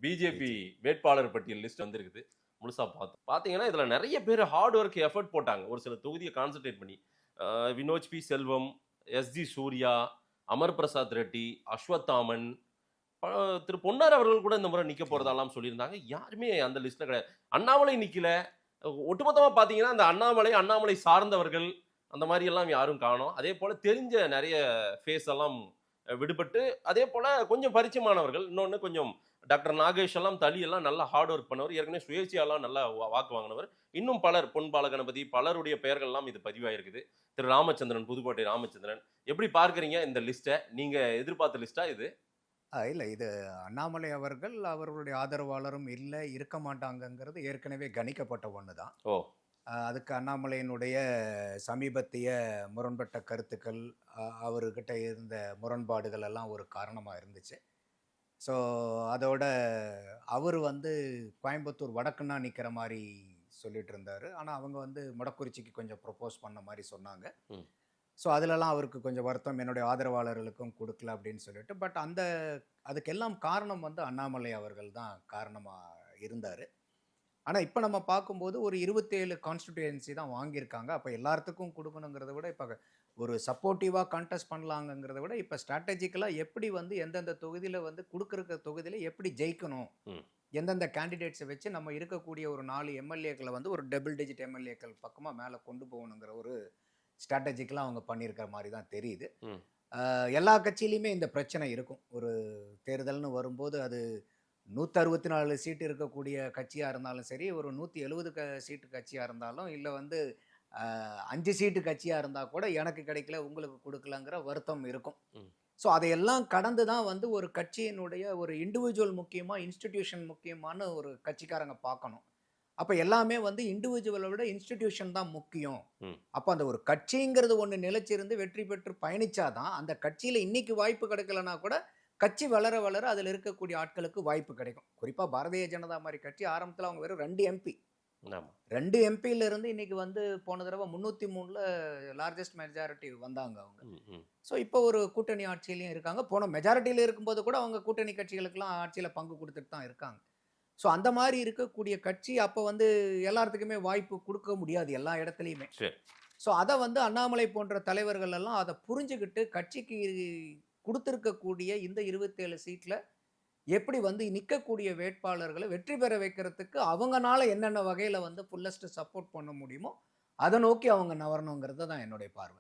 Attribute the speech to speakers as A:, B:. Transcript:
A: BJP
B: நிச்சயம்.
A: வேட்பாளர் பட்டியல் லிஸ்ட் வந்திருக்குது. முழுசா பார்த்தோம். பார்த்தீங்கன்னா, இதுல நெறைய பேர் ஹார்ட் ஒர்க், எஃபோர்ட் போட்டாங்க. ஒரு சில தொகுதிய கான்சன்ட்ரேட் பண்ணி. வினோஜ் பி செல்வம், எஸ்ஜி சூர்யா, அமர் பிரசாத் ரெட்டி, அஸ்வத்தாமன், ப திரு பொன்னார் அவர்கள் கூட இந்த முறை நிக்க
B: நிச்சயமா.
A: போறதால்லாம் சொல்லியிருந்தாங்க. யாருமே அந்த லிஸ்ட்ல கிடையாது. அண்ணாமலை நிக்கல. ஒட்டுமொத்தமா பார்த்தீங்கன்னா, அந்த அண்ணாமலை சார்ந்தவர்கள் அந்த மாரி எல்லாம் யாரும் காணோம். அதேபோல தெரிஞ்ச நெறைய ஃபேஸ் எல்லாம் விடுபட்டு, அதேபோல கொஞ்சம் பரிச்சயமானவர்கள். இன்னொன்னு கொஞ்சம் டாக்டர் நாகேஷ் எல்லாம் தளி எல்லாம் நல்லா ஹார்ட் ஒர்க் பண்ணவர். ஏற்கனவே சுயேட்சையாலாம் நல்லா வாக்கு வாங்குனவர். இன்னும் பலர் பொன் பாலகணபதி பலருடைய பெயர்கள் எல்லாம் இது பதிவாயிருக்குது. திரு ராமச்சந்திரன், புதுக்கோட்டை ராமச்சந்திரன். எப்படி பார்க்கிறீங்க இந்த லிஸ்ட்ட? நீங்க எதிர்பார்த்த லிஸ்ட்டா இது?
B: இல்ல இது அண்ணாமலை அவர்கள் அவர்களுடைய ஆதரவாளரும் இல்ல, இருக்க மாட்டாங்கங்கிறது ஏற்கனவே கணிக்கப்பட்ட ஒண்ணு தான்.
A: ஓ!
B: அதுக்கு அண்ணாமலையினுடைய சமீபத்திய முரண்பட்ட கருத்துக்கள், அவர்கிட்ட இருந்த முரண்பாடுகள் எல்லாம் ஒரு காரணமா இருந்துச்சு. ஸோ, அதோட அவரு வந்து கோயம்புத்தூர் வடக்குன்னா நிக்கிற மாரி சொல்லிட்டு இருந்தாரு. ஆனா, அவங்க வந்து மொடக்குறிச்சிக்கு கொஞ்சம் ப்ரொப்போஸ் பண்ண மாரி சொன்னாங்க.
A: ம்.
B: ஸோ, அதுலலாம் அவருக்கு கொஞ்சம் வருத்தம். என்னுடைய ஆதரவாளர்களுக்கும் குடுக்கல அப்படின்னு சொல்லிட்டு. பட் அதுக்கெல்லாம் காரணம் வந்து அண்ணாமலை அவர்கள் தான் காரணமா இருந்தாரு. ஆனா, இப்ப நம்ம பார்க்கும்போது ஒரு 27 கான்ஸ்டிட்யூயன்சி தான் வாங்கியிருக்காங்க. அப்ப எல்லாத்துக்கும் குடுக்கணுங்கிறத விட, இப்ப ஒரு சப்போர்ட்டிவா கான்டெஸ்ட் பண்ணலாங்கங்கிறத விட, இப்ப ஸ்ட்ராட்டஜிக்கலா எப்படி வந்து எந்தெந்த தொகுதியில வந்து குடுக்குற தொகுதியில எப்படி ஜெயிக்கணும்?
A: ம்.
B: எந்தெந்த கேண்டிடேட்ஸ வச்சு நம்ம இருக்கக்கூடிய ஒரு 4 எம்எல்ஏக்கள வந்து ஒரு டபுள் டிஜிட் எம்எல்ஏக்கள் பக்கமா மேல கொண்டு போகணுங்கிற ஒரு ஸ்ட்ராட்டஜிக்கலா அவங்க பண்ணியிருக்கிற மாரி தான் தெரியுது.
A: ம்.
B: எல்லா கட்சியிலயுமே இந்த பிரச்சனை இருக்கும். ஒரு தேர்தல்னு வரும்போது அது 164 சீட் இருக்கக்கூடிய கட்சியா இருந்தாலும் சரி, ஒரு 170 சீட்டு கட்சியா இருந்தாலும், இல்ல வந்து 5 சீட்டு கட்சியா இருந்தா கூட எனக்கு கிடைக்கல, உங்களுக்கு குடுக்கலங்கிற வருத்தம் இருக்கும்.
A: ம்.
B: ஸோ அதையெல்லாம் கடந்து தான் வந்து ஒரு கட்சியினுடைய ஒரு இண்டிவிஜுவல் முக்கியமா, இன்ஸ்டிடியூஷன் முக்கியமான்னு ஒரு கட்சிக்காரங்க பார்க்கணும். அப்ப எல்லாமே வந்து இண்டிவிஜுவல விட இன்ஸ்டிடியூஷன் தான் முக்கியம்.
A: ம்.
B: அப்ப அந்த ஒரு கட்சிங்கிறது ஒண்ணு நிலைச்சிருந்து வெற்றி பெற்று பயணிச்சா தான், அந்த கட்சியில இன்னைக்கு வாய்ப்பு கிடைக்கலனா கூட, கட்சி வளர வளர அதில இருக்கக்கூடிய ஆட்களுக்கு வாய்ப்பு கிடைக்கும். குறிப்பா பாரதிய ஜனதா மாரி கட்சி ஆரம்பத்தில அவங்க வெறும் 2 எம்பி.
A: ஆமா.
B: 2 எம்பில இருந்து இன்னைக்கு வந்து போன தடவ 303ல லார்ஜஸ்ட் மெஜாரிட்டி வந்தாங்க அவங்க.
A: ம். ம்.
B: ஸோ இப்போ ஒரு கூட்டணி ஆட்சியிலயும் இருக்காங்க. போன மெஜாரிட்டில இருக்கும்போது கூட அவங்க கூட்டணி கட்சிகளுக்கெல்லாம் ஆட்சியில பங்கு குடுத்துட்டு தான் இருக்காங்க. ஸோ அந்த மாரி இருக்கக்கூடிய கட்சி அப்ப வந்து எல்லாத்துக்குமே வாய்ப்பு குடுக்க முடியாது எல்லா இடத்துலயுமே.
A: சரி.
B: ஸோ அத வந்து அண்ணாமலை போன்ற தலைவர்கள் எல்லாம் அத புரிஞ்சுகிட்டு கட்சிக்கு குடுத்திருக்கக்கூடிய இந்த 27 சீட்ல எப்படி வந்து நிக்கக்கூடிய வேட்பாளர்கள வெற்றி பெற வைக்கிறதுக்கு அவங்கனால என்னென்ன வகையில வந்து ஃபுல்லஸ்ட் சப்போர்ட் பண்ண முடியுமோ, அத நோக்கி அவங்க நகரணுங்கிறது தான் என்னுடைய பார்வை.